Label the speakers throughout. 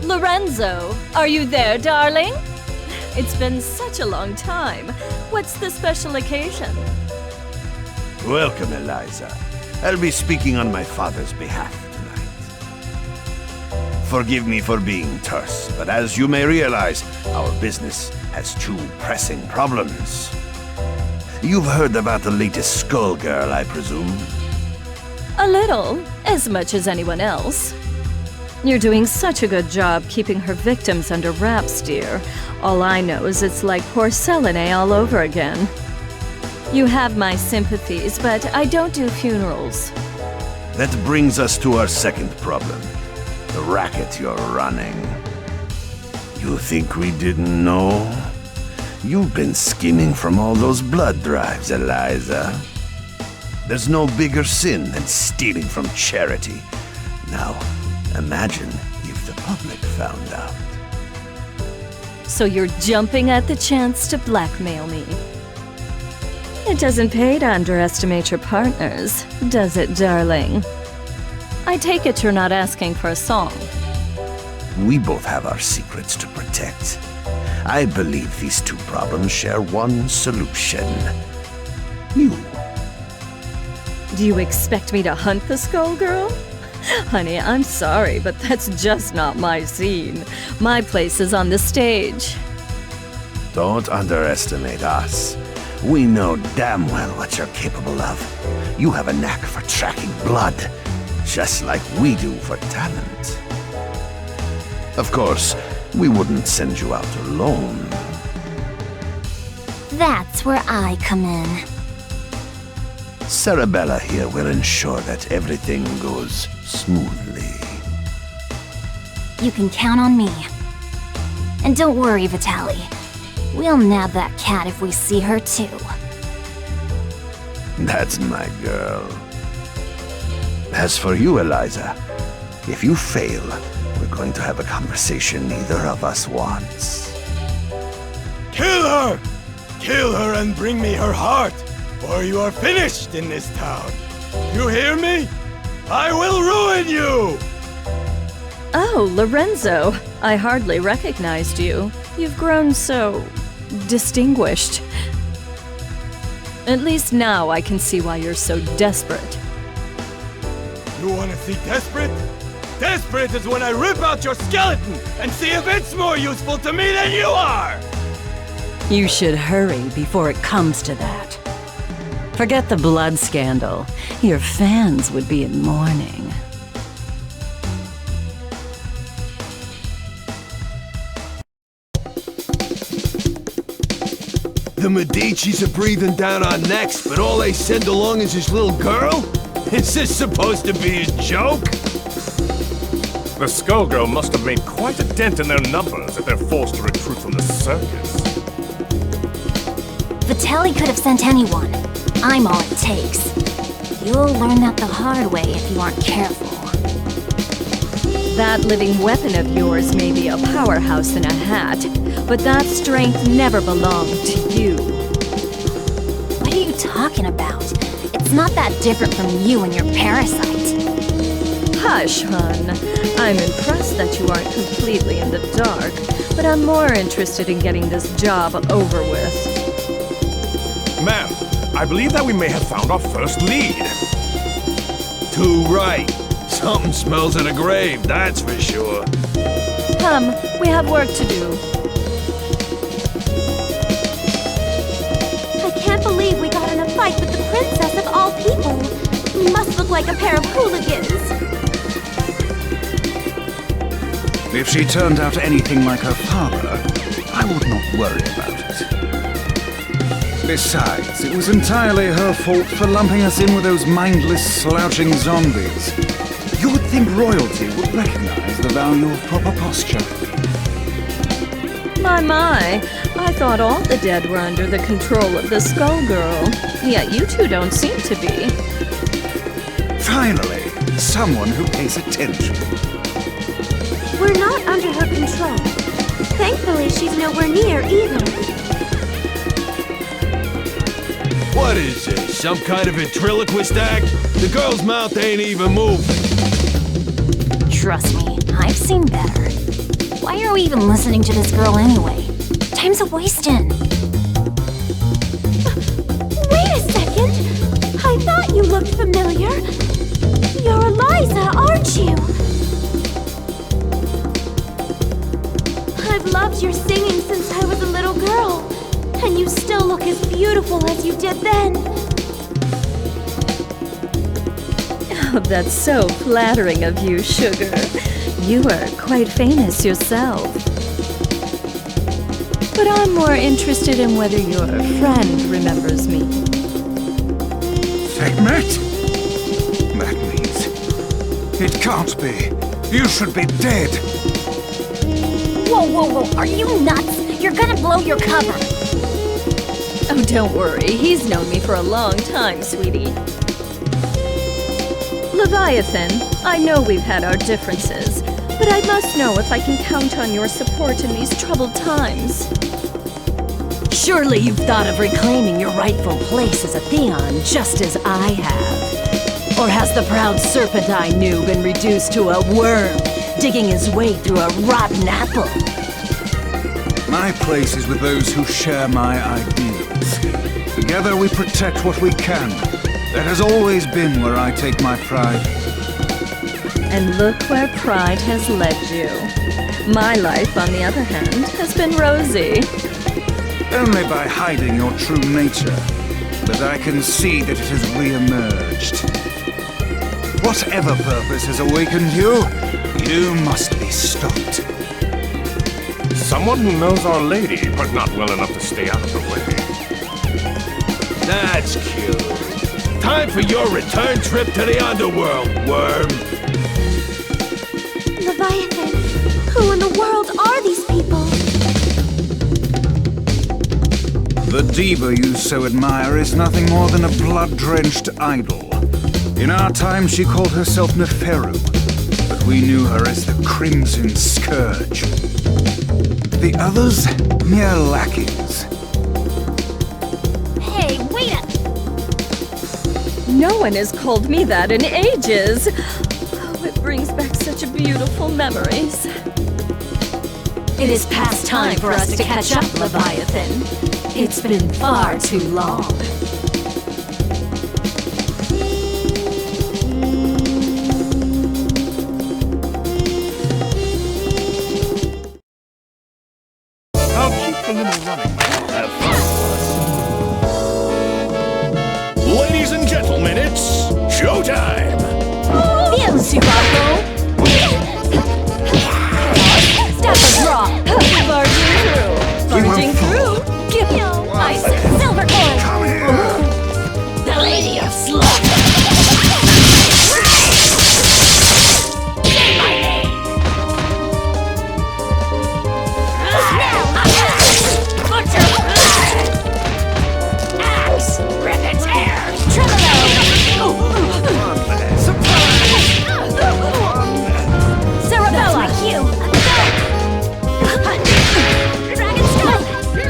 Speaker 1: Lorenzo, are you there, darling? It's been such a long time. What's the special occasion?
Speaker 2: Welcome, Eliza. I'll be speaking on my father's behalf tonight. Forgive me for being terse, but as you may realize, our business has two pressing problems. You've heard about the latest skullgirl, I presume?
Speaker 1: A little, as much as anyone else. You're doing such a good job keeping her victims under wraps, dear. All I know is it's like porcelain all over again. You have my sympathies, but I don't do funerals.
Speaker 2: That brings us to our second problem. The racket you're running. You think we didn't know? You've been scheming from all those blood drives, Eliza. There's no bigger sin than stealing from charity. Now, imagine if the public found out.
Speaker 1: So you're jumping at the chance to blackmail me. It doesn't pay to underestimate your partners, does it, darling? I take it you're not asking for a song.
Speaker 2: We both have our secrets to protect. I believe these two problems share one solution. You.
Speaker 1: Do you expect me to hunt the skullgirl? Honey, I'm sorry, but that's just not my scene. My place is on the stage.
Speaker 2: Don't underestimate us. We know damn well what you're capable of. You have a knack for tracking blood, just like we do for talent. Of course, we wouldn't send you out alone.
Speaker 3: That's where I come in.
Speaker 2: Sarabella here will ensure that everything goes smoothly.
Speaker 3: You can count on me. And don't worry, Vitaly. We'll nab that cat if we see her too.
Speaker 2: That's my girl. As for you, Eliza, if you fail, we're going to have a conversation neither of us wants.
Speaker 4: Kill her! Kill her and bring me her heart, or you are finished in this town. You hear me? I will ruin you!
Speaker 1: Oh, Lorenzo, I hardly recognized you. You've grown so distinguished. At least now I can see why you're so desperate.
Speaker 4: You want to see desperate? Desperate is when I rip out your skeleton and see if it's more useful to me than you are!
Speaker 5: You should hurry before it comes to that. Forget the blood scandal. Your fans would be in mourning.
Speaker 4: The Medici's are breathing down our necks, but all they send along is this little girl? Is this supposed to be a joke?
Speaker 6: The Skullgirl must have made quite a dent in their numbers if they're forced to recruit from the circus.
Speaker 3: Vitaly could have sent anyone. I'm all it takes. You'll learn that the hard way if you aren't careful.
Speaker 1: That living weapon of yours may be a powerhouse in a hat, but that strength never belonged to you.
Speaker 3: What are you talking about? It's not that different from you and your parasite.
Speaker 1: Hush, hun. I'm impressed that you aren't completely in the dark, but I'm more interested in getting this job over with.
Speaker 6: Ma'am, I believe that we may have found our first lead.
Speaker 4: Too right. Something smells of the grave, that's for sure.
Speaker 1: Come, we have work to do.
Speaker 3: I can't believe we got in a fight with the princess of all people. We must look like a pair of hooligans.
Speaker 7: If she turned out anything like her father, I would not worry about it. Besides, it was entirely her fault for lumping us in with those mindless, slouching zombies. You would think royalty would recognize the value of proper posture.
Speaker 1: My, I thought all the dead were under the control of the Skullgirl. Yet you two don't seem to be.
Speaker 7: Finally, someone who pays attention.
Speaker 3: We're not under her control. Thankfully, she's nowhere near either.
Speaker 4: What is this, some kind of ventriloquist act? The girl's mouth ain't even moving.
Speaker 3: Trust me, I've seen better. Why are we even listening to this girl anyway? Time's a-wasting.
Speaker 8: Wait a second! I thought you looked familiar. You're Eliza, aren't you? I've loved your singing since I was a little girl, and you still look as beautiful as you did then.
Speaker 1: Oh, that's so flattering of you, Sugar. You are quite famous yourself. But I'm more interested in whether your friend remembers me.
Speaker 7: Figment? That means... It can't be. You should be dead.
Speaker 3: Whoa, are you nuts? You're gonna blow your cover.
Speaker 1: Oh, don't worry. He's known me for a long time, sweetie. Leviathan, I know we've had our differences, but I must know if I can count on your support in these troubled times.
Speaker 5: Surely you've thought of reclaiming your rightful place as a Theon, just as I have. Or has the proud serpent I knew been reduced to a worm, digging his way through a rotten apple?
Speaker 7: My place is with those who share my ideals. Together we protect what we can. That has always been where I take my pride.
Speaker 1: And look where pride has led you. My life, on the other hand, has been rosy.
Speaker 7: Only by hiding your true nature. But I can see that it has re-emerged. Whatever purpose has awakened you, you must be stopped.
Speaker 6: Someone who knows Our Lady, but not well enough to stay out of her way.
Speaker 4: That's cute. Time for your return trip to the underworld, worm.
Speaker 8: Leviathan, who in the world are these people?
Speaker 7: The diva you so admire is nothing more than a blood-drenched idol. In our time, she called herself Neferu, but we knew her as the Crimson Scourge. The others, mere lackeys.
Speaker 3: Hey, wait up!
Speaker 1: No one has called me that in ages. Oh, it brings back such beautiful memories.
Speaker 5: It is past time for us to catch up, Leviathan. It's been far too long.
Speaker 6: I'll keep the limo running. Have fun.
Speaker 4: Ladies and gentlemen, it's showtime!
Speaker 5: Bien, Subaco! Stop the draw!
Speaker 1: Barging through! Barging through!
Speaker 5: Give me ice and silver coin!
Speaker 7: Come here.
Speaker 5: The Lady of Slaughter! Say my name! Butcher blood! Axe! Rip its hair! Tremolo! Cerebella! That's my cue! Dragon Skull!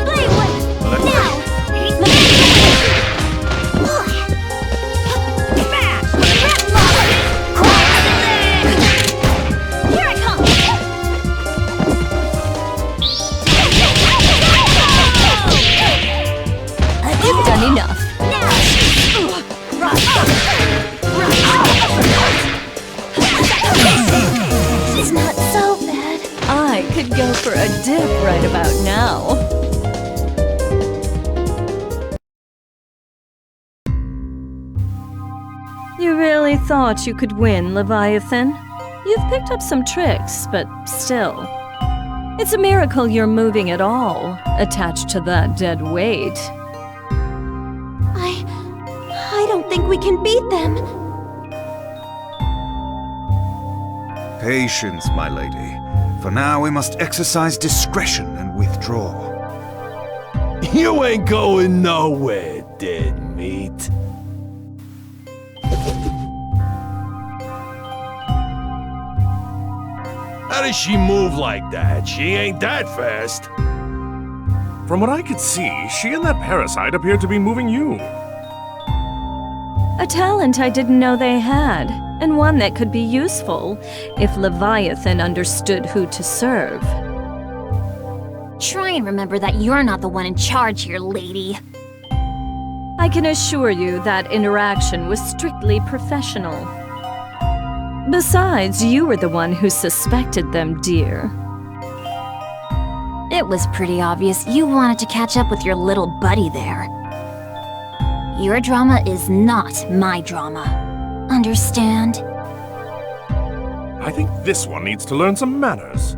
Speaker 5: Blade Whip! Now! Smash! Rip Lock! Here I come!
Speaker 1: You've done enough.
Speaker 8: It's not so bad.
Speaker 1: I could go for a dip right about now. You really thought you could win, Leviathan? You've picked up some tricks, but still. It's a miracle you're moving at all, attached to that dead weight.
Speaker 8: I don't think we can beat them.
Speaker 7: Patience, my lady. For now, we must exercise discretion and withdraw.
Speaker 4: You ain't going nowhere, dead meat. How does she move like that? She ain't that fast.
Speaker 6: From what I could see, she and that parasite appeared to be moving you.
Speaker 1: A talent I didn't know they had, and one that could be useful if Leviathan understood who to serve.
Speaker 3: Try and remember that you're not the one in charge here, lady.
Speaker 1: I can assure you that interaction was strictly professional. Besides, you were the one who suspected them, dear.
Speaker 3: It was pretty obvious you wanted to catch up with your little buddy there. Your drama is not my drama. Understand?
Speaker 6: I think this one needs to learn some manners.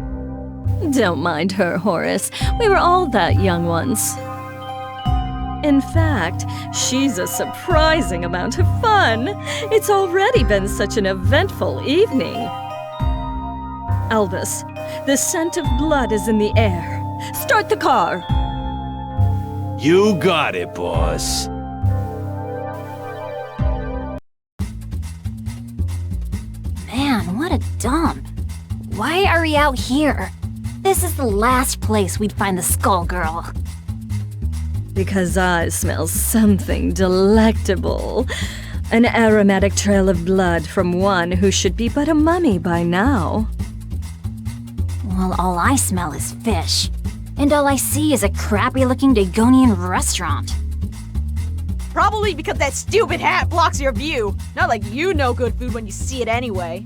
Speaker 1: Don't mind her, Horace. We were all that young once. In fact, she's a surprising amount of fun. It's already been such an eventful evening. Elvis, the scent of blood is in the air. Start the car!
Speaker 2: You got it, boss.
Speaker 3: Man, what a dump. Why are we out here? This is the last place we'd find the Skullgirl.
Speaker 1: Because I smell something delectable. An aromatic trail of blood from one who should be but a mummy by now.
Speaker 3: Well, all I smell is fish. And all I see is a crappy-looking Dagonian restaurant.
Speaker 9: Probably because that stupid hat blocks your view. Not like you know good food when you see it anyway.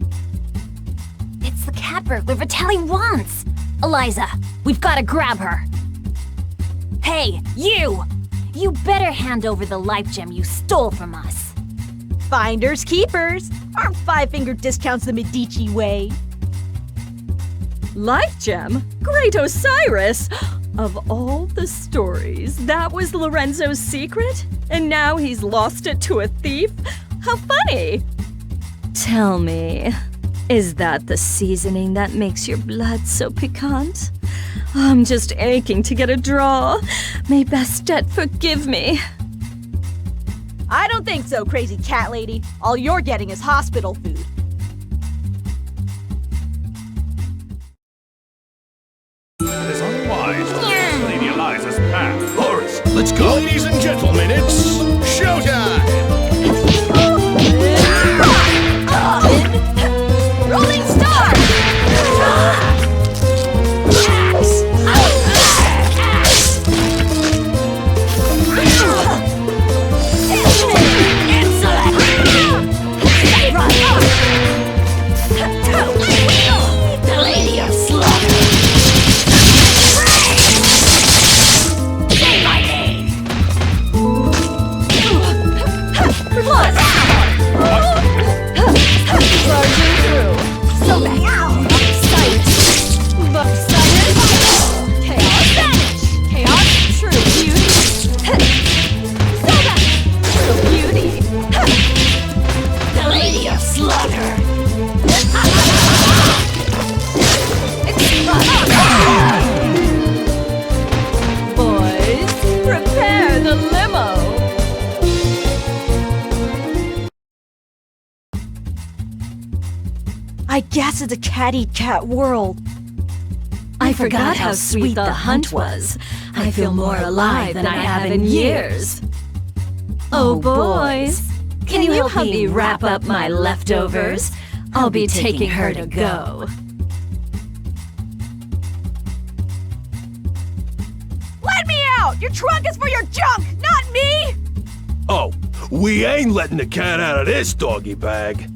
Speaker 3: It's the cat burglar Vitaly wants! Eliza, we've gotta grab her. Hey, you! You better hand over the life gem you stole from us.
Speaker 9: Finders keepers. Aren't five-finger discounts the Medici way?
Speaker 1: Life gem? Great Osiris! Of all the stories, that was Lorenzo's secret? And now he's lost it to a thief? How funny! Tell me, is that the seasoning that makes your blood so piquant? I'm just aching to get a draw. May Bastet forgive me.
Speaker 9: I don't think so, crazy cat lady. All you're getting is hospital food.
Speaker 6: It is unwise to cross Lady Eliza's path.
Speaker 2: Horace, let's go.
Speaker 4: Ladies and gentlemen, it's showtime!
Speaker 9: Rolling star!
Speaker 5: The Lady of Slaughter! Say my name!
Speaker 1: Charging through.
Speaker 9: So back out! Sight! Buck-sided! Chaos vanish! Chaos true beauty! So back! True beauty!
Speaker 5: The Lady of Slaughter!
Speaker 1: Boys, prepare the limo.
Speaker 9: I guess it's a cat-eat-cat world.
Speaker 1: I forgot how sweet the hunt was. I feel more alive than I have in years. Oh, boys, can you help me wrap up my leftovers? I'll be taking her to go.
Speaker 9: Let me out! Your trunk is for your junk, not me!
Speaker 2: Oh, we ain't letting the cat out of this doggy bag.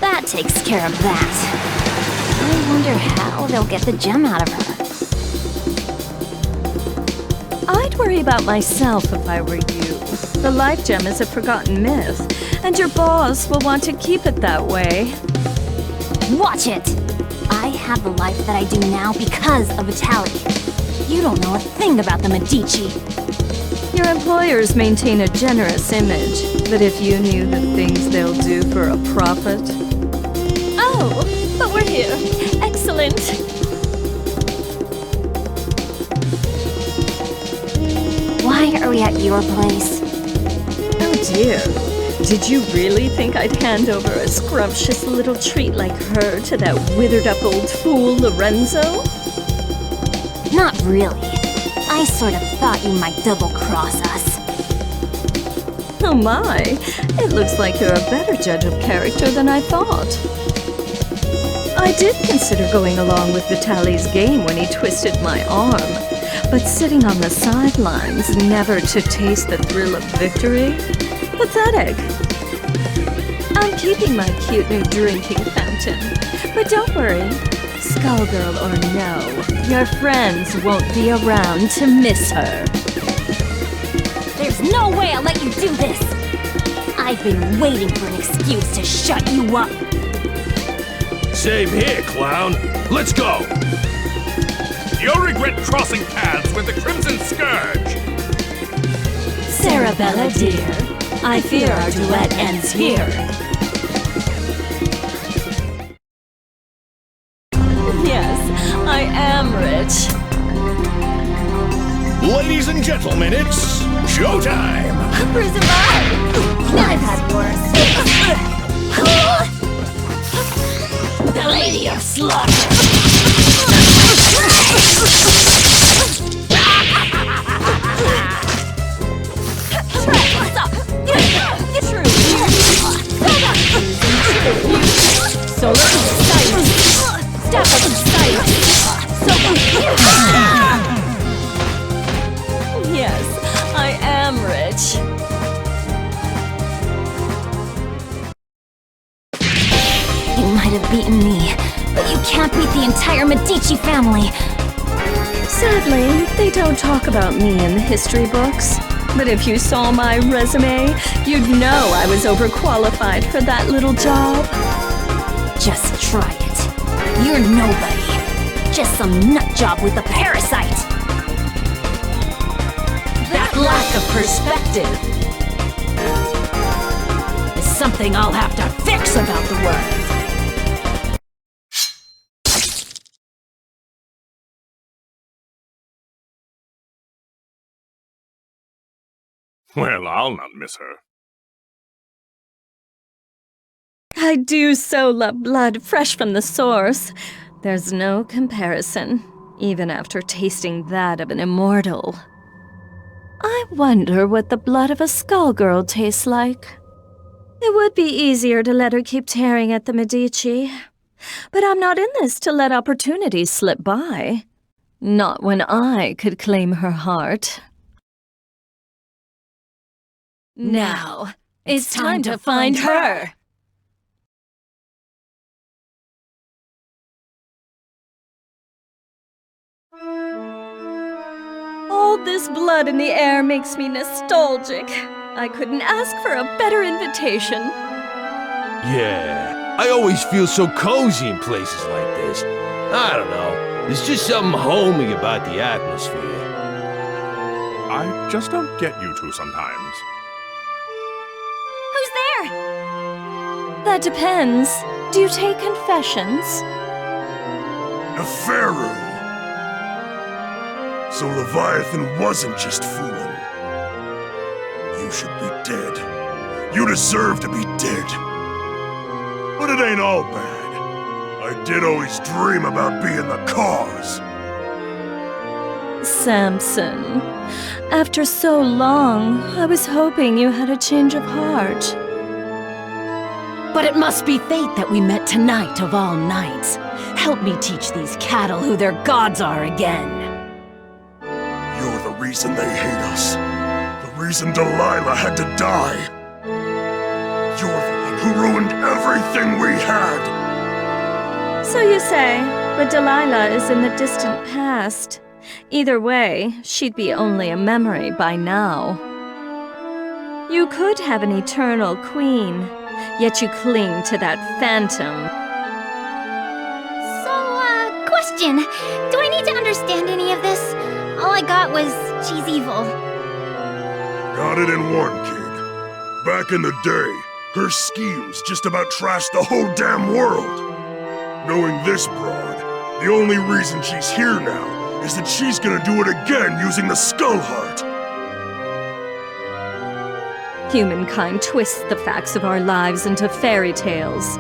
Speaker 3: That takes care of that. I wonder how they'll get the gem out of her.
Speaker 1: I'd worry about myself if I were you. The life gem is a forgotten myth, and your boss will want to keep it that way.
Speaker 3: Watch it! I have the life that I do now because of Vitaly. You don't know a thing about the Medici.
Speaker 1: Your employers maintain a generous image, but if you knew the things they'll do for a profit... Oh, but we're here. Excellent.
Speaker 3: Why are we at your place?
Speaker 1: Oh dear. Did you really think I'd hand over a scrumptious little treat like her to that withered-up old fool, Lorenzo?
Speaker 3: Not really. I sort of thought you might double-cross us.
Speaker 1: Oh my, it looks like you're a better judge of character than I thought. I did consider going along with Vitaly's game when he twisted my arm, but sitting on the sidelines, never to taste the thrill of victory? Pathetic. I'm keeping my cute new drinking fountain, but don't worry. Skullgirl or no, your friends won't be around to miss her.
Speaker 3: There's no way I'll let you do this! I've been waiting for an excuse to shut you up.
Speaker 2: Same here, clown. Let's go.
Speaker 6: You'll regret crossing paths with the Crimson Scourge.
Speaker 5: Sarabella, dear, I fear our duet ends here.
Speaker 1: Yes, I am rich.
Speaker 2: Ladies and gentlemen, it's showtime.
Speaker 3: Prison I've had worse.
Speaker 5: The Lady of Slaughter!
Speaker 3: What's up? Get through.
Speaker 5: Solar Silence! Staff of Silence!
Speaker 1: Yes, I am rich.
Speaker 3: You might have beaten me, but you can't beat the entire Medici family.
Speaker 1: Sadly, they don't talk about me in the history books. But if you saw my resume, you'd know I was overqualified for that little job.
Speaker 3: Just try it. You're nobody. Just some nutjob with a parasite.
Speaker 5: That lack of perspective is something I'll have to fix about the world.
Speaker 6: Well, I'll not miss her.
Speaker 1: I do so love blood fresh from the source. There's no comparison, even after tasting that of an immortal. I wonder what the blood of a skullgirl tastes like. It would be easier to let her keep tearing at the Medici. But I'm not in this to let opportunities slip by. Not when I could claim her heart.
Speaker 5: Now, it's time to find her!
Speaker 1: All this blood in the air makes me nostalgic. I couldn't ask for a better invitation.
Speaker 10: Yeah, I always feel so cozy in places like this. I don't know, there's just something homey about the atmosphere.
Speaker 6: I just don't get you two sometimes.
Speaker 3: Who's there?
Speaker 1: That depends. Do you take confessions?
Speaker 2: Neferu! So Leviathan wasn't just fooling. You should be dead. You deserve to be dead. But it ain't all bad. I did always dream about being the cause.
Speaker 1: Samson, after so long, I was hoping you had a change of heart.
Speaker 5: But it must be fate that we met tonight of all nights. Help me teach these cattle who their gods are again.
Speaker 2: You're the reason they hate us. The reason Delilah had to die. You're the one who ruined everything we had.
Speaker 1: So you say, but Delilah is in the distant past. Either way, she'd be only a memory by now. You could have an eternal queen, yet you cling to that phantom.
Speaker 3: So, question. Do I need to understand any of this? All I got was, she's evil.
Speaker 2: Got it in one, kid. Back in the day, her schemes just about trashed the whole damn world. Knowing this broad, the only reason she's here now is that she's gonna do it again using the Skull Heart.
Speaker 1: Humankind twists the facts of our lives into fairy tales.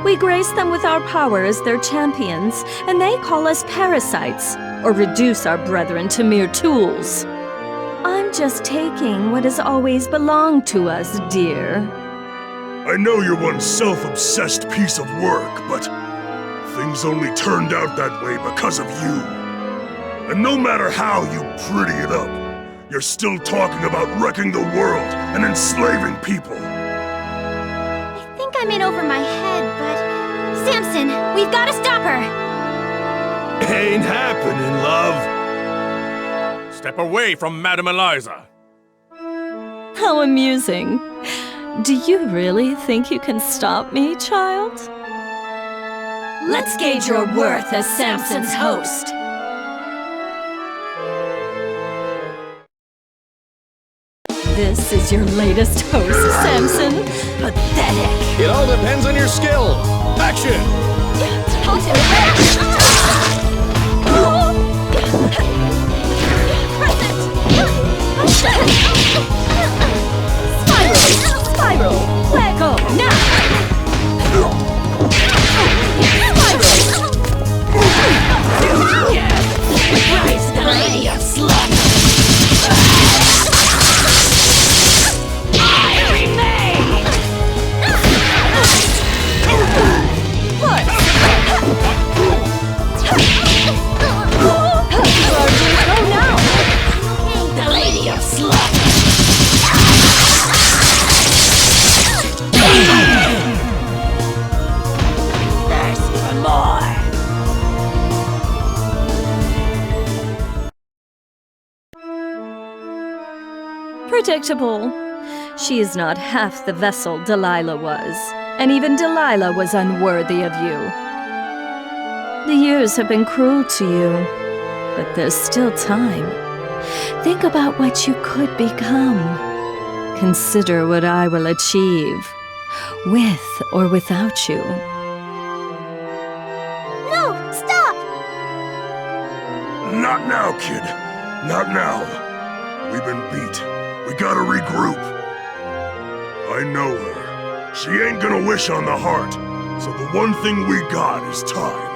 Speaker 1: We grace them with our power as their champions, and they call us parasites, or reduce our brethren to mere tools. I'm just taking what has always belonged to us, dear.
Speaker 2: I know you're one self-obsessed piece of work, but
Speaker 11: Things only turned out that way because of you. And no matter how you pretty it up, you're still talking about wrecking the world and enslaving people.
Speaker 8: I think I'm in over my head, but... Samson, we've got to stop her!
Speaker 10: Ain't happening, love.
Speaker 6: Step away from Madame Eliza.
Speaker 1: How amusing. Do you really think you can stop me, child?
Speaker 5: Let's gauge your worth as Samson's host.
Speaker 1: This is your latest host, Samson.
Speaker 5: Pathetic.
Speaker 6: It all depends on your skill. Action!
Speaker 1: Spiral! Let go now!
Speaker 5: Rise, the lady of slut! I remain!
Speaker 1: Go now!
Speaker 5: The lady of slut! There's even more!
Speaker 1: Predictable. She is not half the vessel Delilah was, and even Delilah was unworthy of you. The years have been cruel to you, but there's still time. Think about what you could become. Consider what I will achieve, with or without you.
Speaker 8: No, stop!
Speaker 11: Not now, kid. Not now. We've been beat. We gotta regroup. I know her. She ain't gonna wish on the heart, so the one thing we got is time.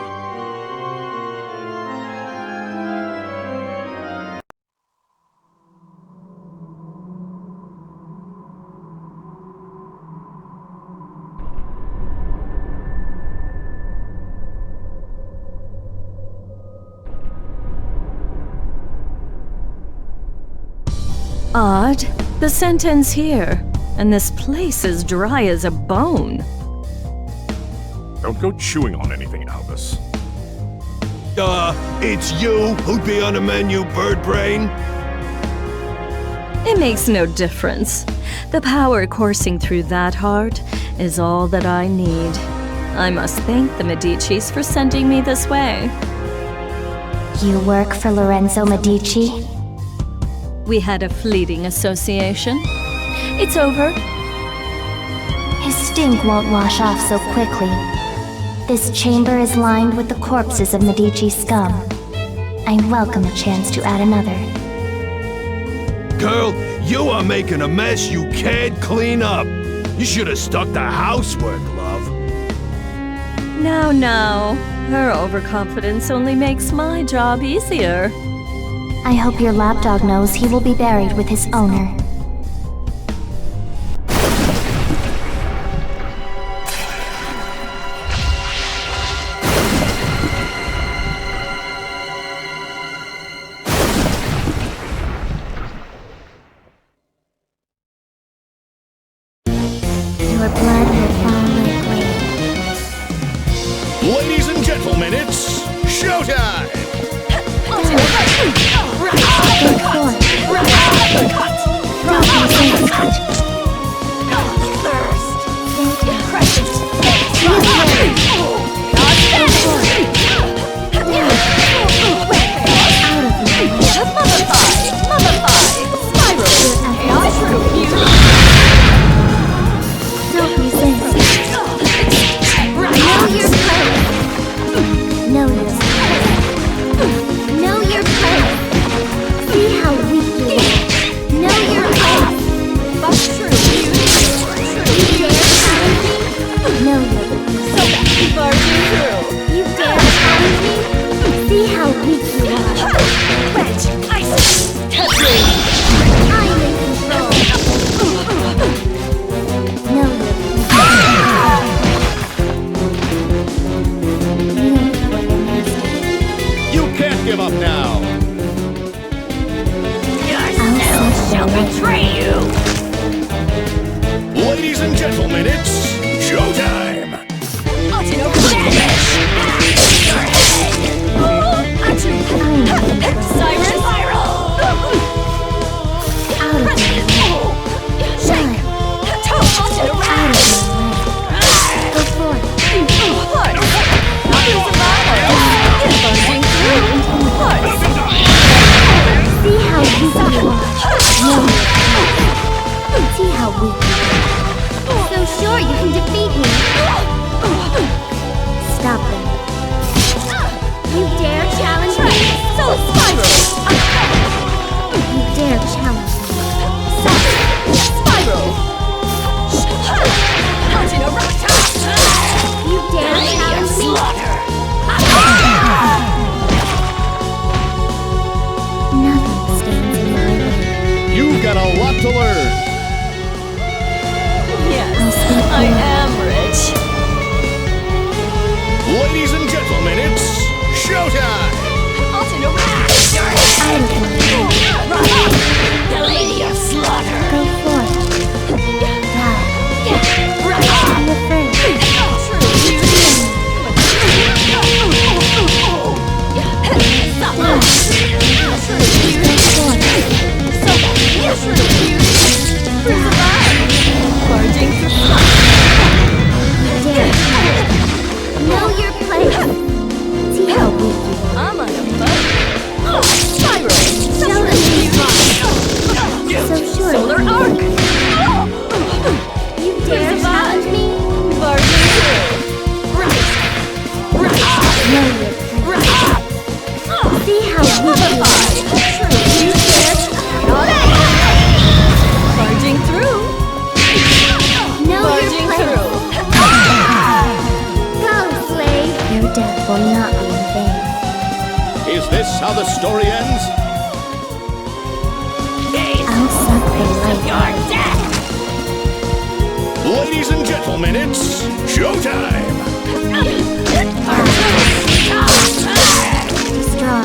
Speaker 1: Odd. The scent ends here, and this place is dry as a bone.
Speaker 6: Don't go chewing on anything, Albus.
Speaker 10: It's you who'd be on the menu, bird brain?
Speaker 1: It makes no difference. The power coursing through that heart is all that I need. I must thank the Medicis for sending me this way.
Speaker 8: You work for Lorenzo Medici?
Speaker 1: We had a fleeting association. It's over.
Speaker 8: His stink won't wash off so quickly. This chamber is lined with the corpses of Medici scum. I welcome a chance to add another.
Speaker 10: Girl, you are making a mess you can't clean up. You should have stuck to housework, love.
Speaker 1: Now, her overconfidence only makes my job easier.
Speaker 8: I hope your lapdog knows he will be buried with his owner. Your blood will fall like rain.
Speaker 6: Ladies and gentlemen, it's showtime!
Speaker 8: Know your place. See how weak you are. Know your place.
Speaker 6: gentlemen, it's showtime!
Speaker 5: Siren Spiral!
Speaker 8: See how weak you are. See how weak you are. So sure you can defeat me. Stop them. You dare challenge me?
Speaker 5: Soul Spiral!
Speaker 8: You dare challenge me?
Speaker 5: Spiral!
Speaker 8: You dare challenge me? Nothing stands in my way.
Speaker 6: You've got a lot to learn.
Speaker 1: Yes, I am rich.
Speaker 6: Ladies and gentlemen, it's showtime!
Speaker 5: The Lady of Slaughter!
Speaker 8: Go forth. Die. Be afraid. Know your place. See how weak you are.
Speaker 5: I'm on a boat! Spiral!
Speaker 8: Show them you so sure.
Speaker 5: Solar Arc!
Speaker 8: You dare challenge me?
Speaker 5: Barging through!
Speaker 8: Know your place. See how weak you are. You dare
Speaker 5: Barging through!
Speaker 8: know
Speaker 5: Barging
Speaker 8: your place.
Speaker 5: through!
Speaker 8: Go, slave. Your death will not be in vain.
Speaker 6: Is this how the story ends?
Speaker 8: I'll suck the life out.
Speaker 6: Ladies and gentlemen, it's showtime!
Speaker 8: Destroy.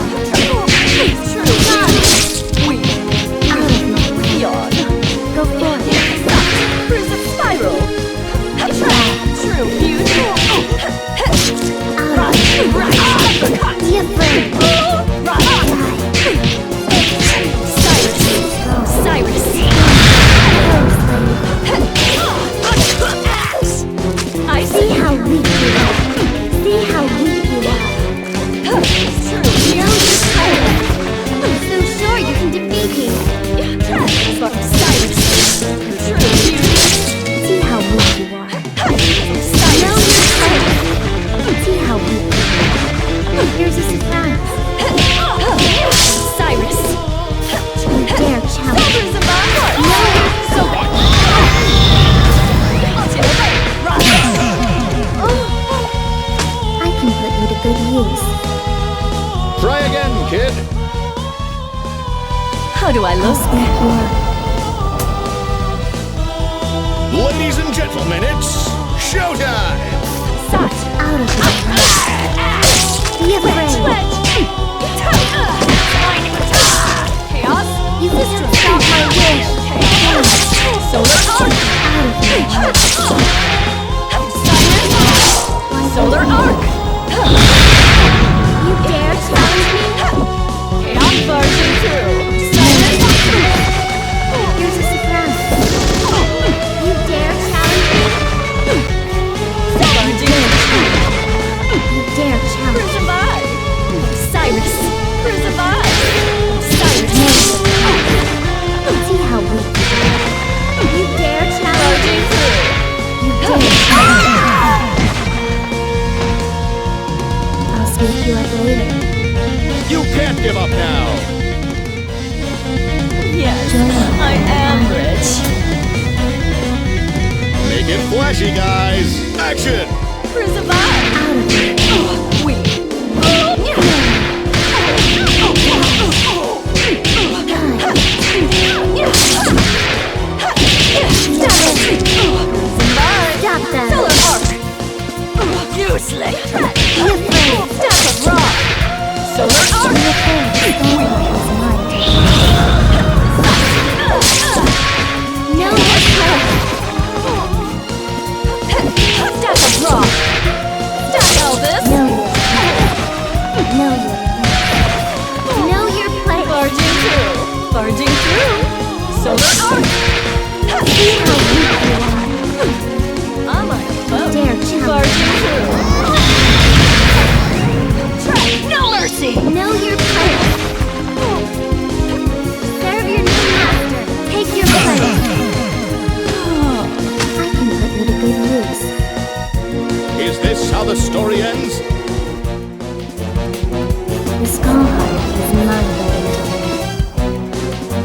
Speaker 8: Go forth.
Speaker 5: Spiral! True beauty!
Speaker 8: Be afraid.
Speaker 5: Cyrus! I
Speaker 8: See how weak you are. See how weak you are. So sure you can defeat me. See how weak you are. Know your place. See how weak you are. Here's a surprise.
Speaker 5: Cyrus!
Speaker 8: You dare challenge me. I can put you to good use.
Speaker 6: Try again, kid!
Speaker 1: How do I look?
Speaker 8: You are
Speaker 6: Ladies and gentlemen, it's showtime!
Speaker 8: out of it. Be afraid.
Speaker 5: Chaos!
Speaker 8: You can't stop my wish.
Speaker 5: Solar Arc!
Speaker 8: Out of it.
Speaker 5: Solar Arc!
Speaker 8: You dare challenge me?
Speaker 5: Chaos barging through!
Speaker 8: Here's a surprise. You dare challenge me?
Speaker 5: Barging
Speaker 8: You dare challenge me?
Speaker 5: Cyrus! Crucify! Cyrus!
Speaker 8: See how weak you are. You dare challenge me?
Speaker 5: Barging through!
Speaker 8: You dare. I'll speak you up later.
Speaker 6: You can't give up now!
Speaker 1: Yes, I am rich.
Speaker 6: Make it flashy, guys! Action!
Speaker 5: Crucify!
Speaker 8: Out of it.
Speaker 5: We!
Speaker 8: Stop them.
Speaker 5: Solar Arc! Useless!
Speaker 8: Be afraid.
Speaker 5: Staff of Rock! Solar Arc!
Speaker 8: Be afraid. Know your place.
Speaker 6: the story ends?
Speaker 8: The skull heart is my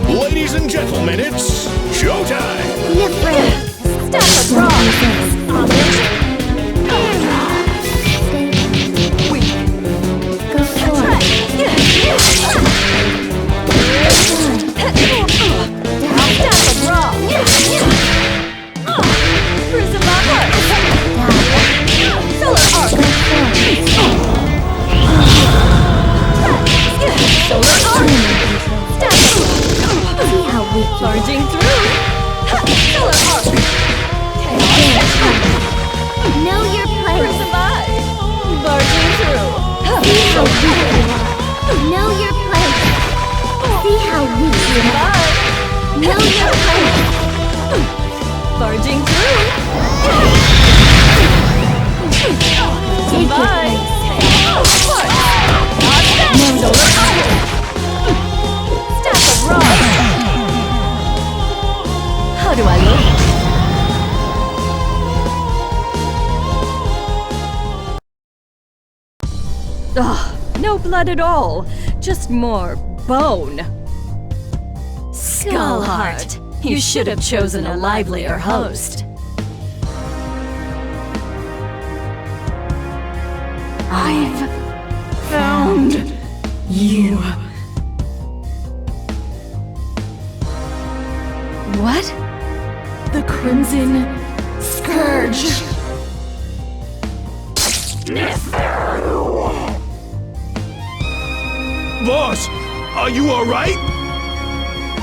Speaker 8: wedding.
Speaker 6: Ladies and gentlemen, it's showtime!
Speaker 8: Be afraid.
Speaker 3: Stop it, wrong!
Speaker 8: Go forward. See how weak you are.
Speaker 1: Charging through!
Speaker 8: Know your place.
Speaker 1: Prison by! Barging through!
Speaker 8: See how weak you are. Know your place. See how weak you are.
Speaker 1: By!
Speaker 8: Know your place.
Speaker 1: Barging through!
Speaker 8: Take your
Speaker 1: Bye!
Speaker 8: place.
Speaker 1: How do I look? Ugh, no blood at all. Just more bone.
Speaker 5: Skullheart, you should have chosen a livelier host. I've found you.
Speaker 1: What?
Speaker 5: The Crimson Scourge.
Speaker 10: Boss, are you alright?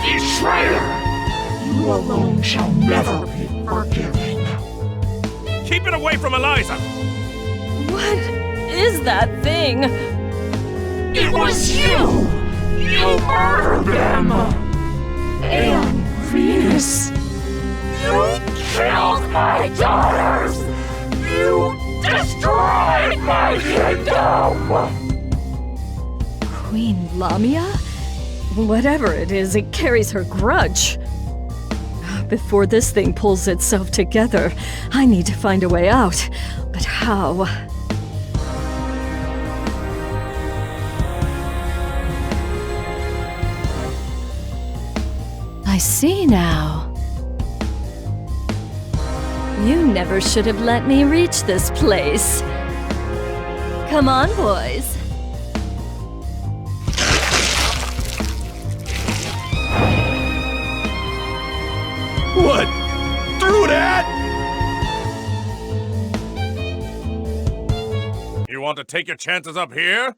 Speaker 11: Betrayer! You alone shall never be forgiven.
Speaker 6: Keep it away from Eliza!
Speaker 1: What is that thing?
Speaker 11: It was you! You murdered them! And Venus! You killed my daughters! You destroyed my kingdom!
Speaker 1: Queen Lamia? Whatever it is, it carries her grudge. Before this thing pulls itself together, I need to find a way out. But how? I see now. You never should have let me reach this place. Come on, boys.
Speaker 10: What? Through that?
Speaker 6: You want to take your chances up here?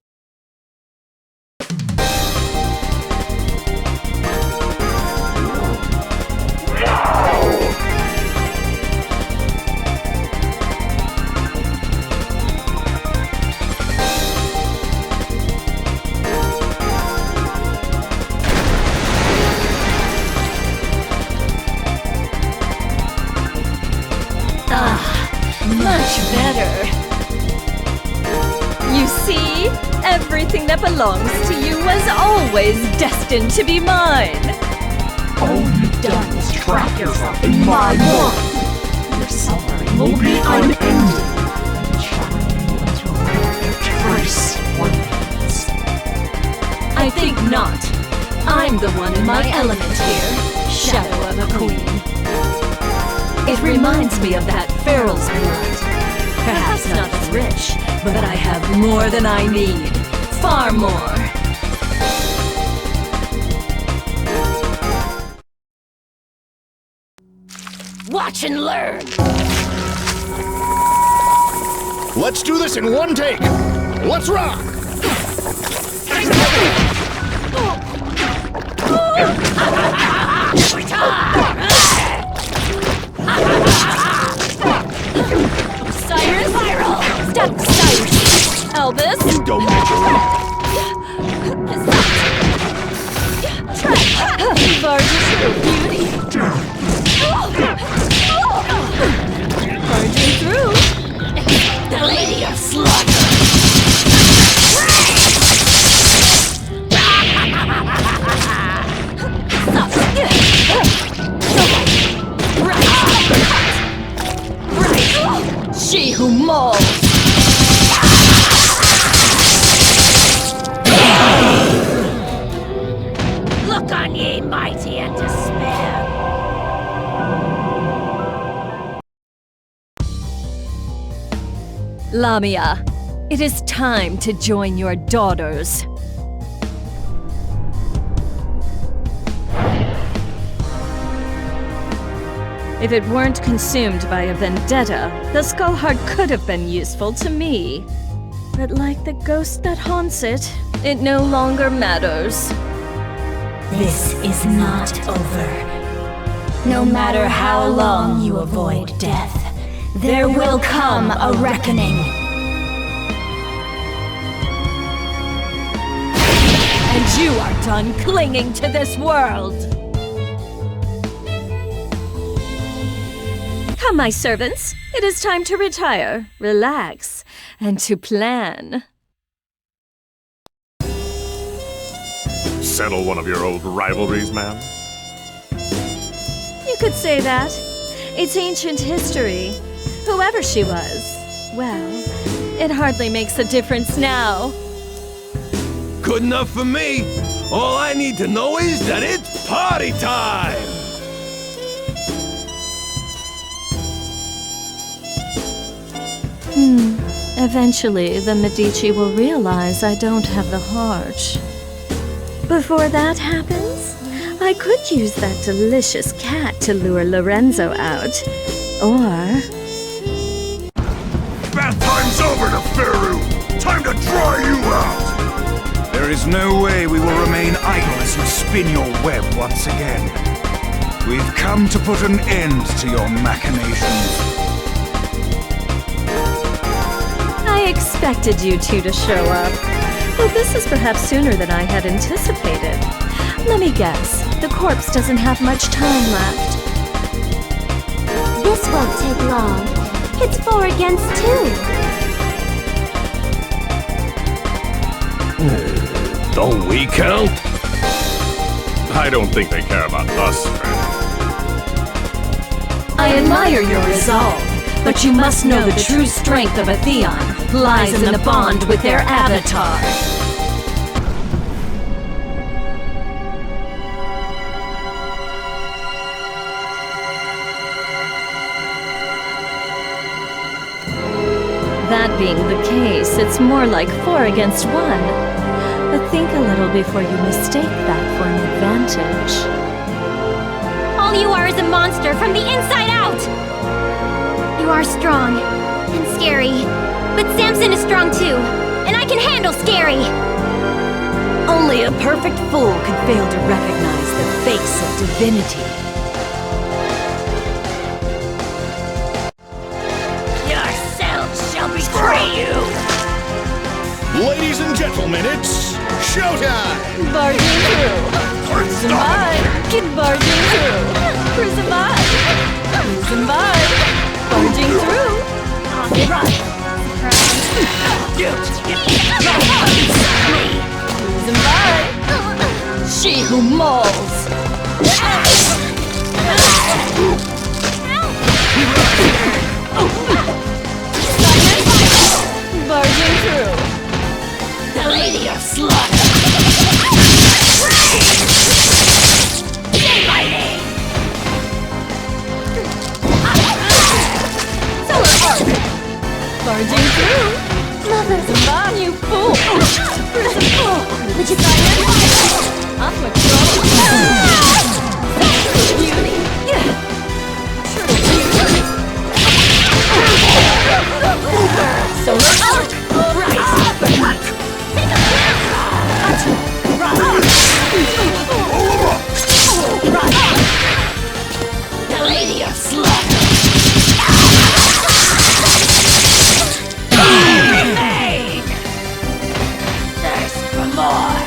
Speaker 1: Much better. You see? Everything that belongs to you was always destined to be mine.
Speaker 11: All you've done is trap yourself in my world. Your suffering will be unending. And challenge you into a trace ornaments.
Speaker 5: I think not. I'm the one in my element here, Shadow of a Queen. It reminds me of that Feral's blood. Perhaps not as rich, but I have more than I need. Far more. Watch and learn!
Speaker 6: Let's do this in one take! Let's rock!
Speaker 1: Cyrus? Stop, Cyrus! Elvis?
Speaker 10: You don't measure up!
Speaker 1: Barging through, beauty! Barging through!
Speaker 5: The Lady of Slaughter! She who mauls!
Speaker 1: Lamia, it is time to join your daughters. If it weren't consumed by a vendetta, the skull heart could have been useful to me. But like the ghost that haunts it, it no longer matters.
Speaker 5: This is not over. No matter how long you avoid death, there will come a reckoning.
Speaker 1: And you are done clinging to this world! Come, my servants. It is time to retire, relax, and to plan.
Speaker 6: Settle one of your old rivalries, ma'am?
Speaker 1: You could say that. It's ancient history. Whoever she was, well, it hardly makes a difference now.
Speaker 10: Good enough for me. All I need to know is that it's party time!
Speaker 1: Eventually, the Medici will realize I don't have the heart. Before that happens, I could use that delicious cat to lure Lorenzo out. Or...
Speaker 11: Bath time's over, Neferu! Time to dry you out!
Speaker 7: There is no way we will remain idle as you spin your web once again. We've come to put an end to your machinations.
Speaker 1: I expected you two to show up. Well, this is perhaps sooner than I had anticipated. Let me guess, the corpse doesn't have much time left.
Speaker 8: This won't take long. It's 4 against 2.
Speaker 10: Don't we count?
Speaker 6: I don't think they care about us, friend.
Speaker 5: I admire your resolve, but you must know the true strength of a Theon lies in the bond with their avatar.
Speaker 1: That being the case, it's more like 4 against 1. But think a little before you mistake that for an advantage.
Speaker 3: All you are is a monster from the inside out! You are strong and scary, but Samson is strong too, and I can handle scary!
Speaker 5: Only a perfect fool could fail to recognize the face of divinity.
Speaker 3: Yourselves shall betray you!
Speaker 4: Ladies and gentlemen, it's showtime!
Speaker 1: Barging through! Cruising by! Get barging through! Cruising by! Cruising by! Barging through!
Speaker 3: On the run!
Speaker 1: Cruising by! She who mauls! Barging through!
Speaker 3: The Lady of Slaughter! Say my name!
Speaker 1: Barging through!
Speaker 8: Mother,
Speaker 1: Come you fool! Prison fool!
Speaker 8: would you
Speaker 1: I'm patrol! True beauty! True beauty! Solar arc! Rise!
Speaker 3: Take a The Lady of Slaughter! Remain! Thirst for more!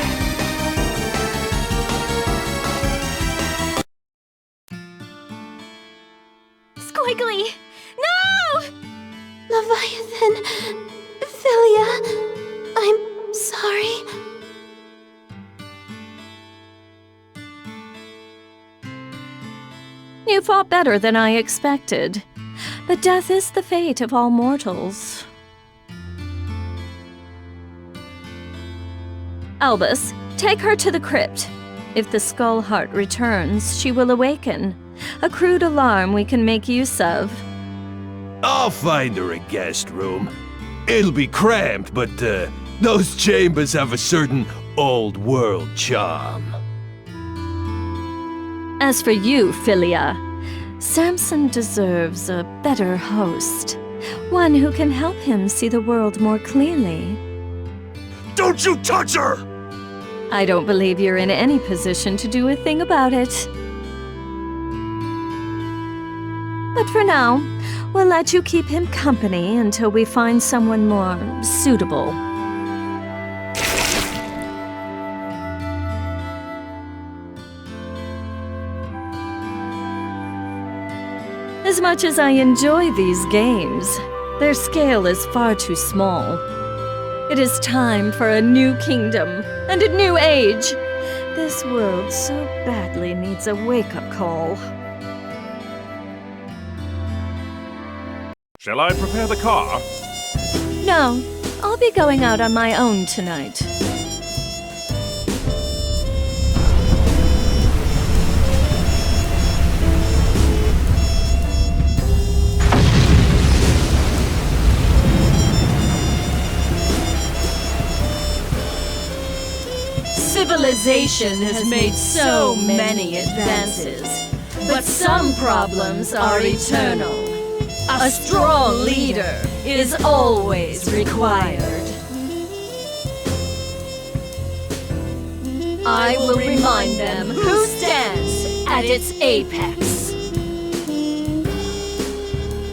Speaker 8: Squiggly! No! Leviathan... Philia... I'm sorry.
Speaker 1: You fought better than I expected. But death is the fate of all mortals. Albus, take her to the crypt. If the skull heart returns, she will awaken. A crude alarm we can make use of.
Speaker 10: I'll find her a guest room. It'll be cramped, but those chambers have a certain old-world charm.
Speaker 1: As for you, Philia, Samson deserves a better host. One who can help him see the world more clearly.
Speaker 11: Don't you touch her!
Speaker 1: I don't believe you're in any position to do a thing about it. But for now, we'll let you keep him company until we find someone more suitable. As much as I enjoy these games, their scale is far too small. It is time for a new kingdom and a new age. This world so badly needs a wake-up call.
Speaker 6: Shall I prepare the car?
Speaker 1: No, I'll be going out on my own tonight. Civilization has made so many advances, but some problems are eternal. A strong leader is always required. I will remind them who stands at its apex.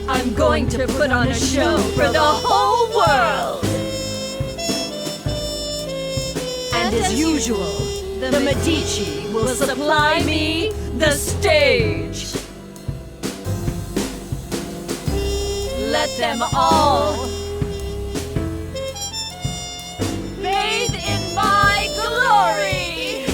Speaker 1: I'm going to put on a show for the whole world. And as usual, the Medici will supply me the stage. Let them all bathe in my glory.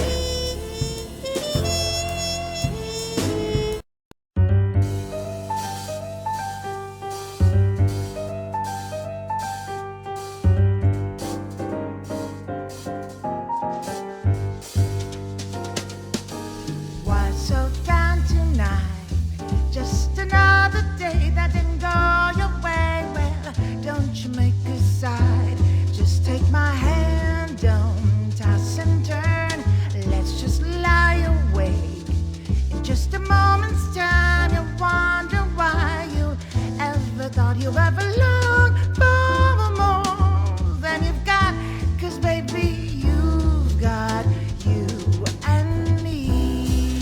Speaker 12: Why so down tonight? Just another day that didn't go your way. Well, don't you make a side. Just take my hand, don't toss and turn. Let's just lie awake. In just a moment's time, you wonder why you ever thought you ever longed for more than you've got. 'Cause baby, you've got you and me.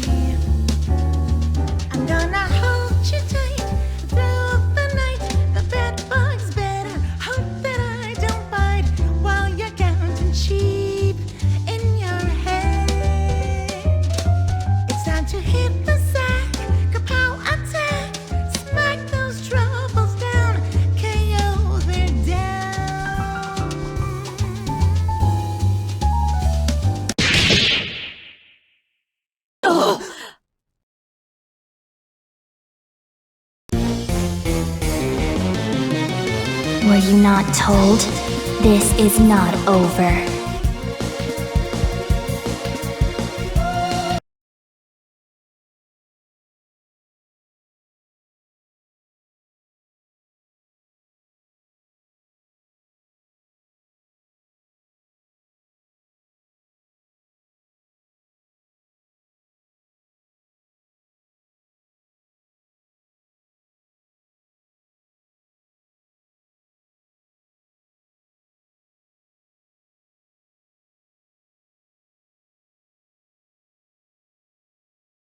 Speaker 12: I'm gonna hold you tight through the night. The bed bug's better. Hope that I don't bite while you're counting sheep in your head. It's time to hit the sack, kapow attack, smack those troubles down, KO they're down.
Speaker 8: Were you not told? This is not over.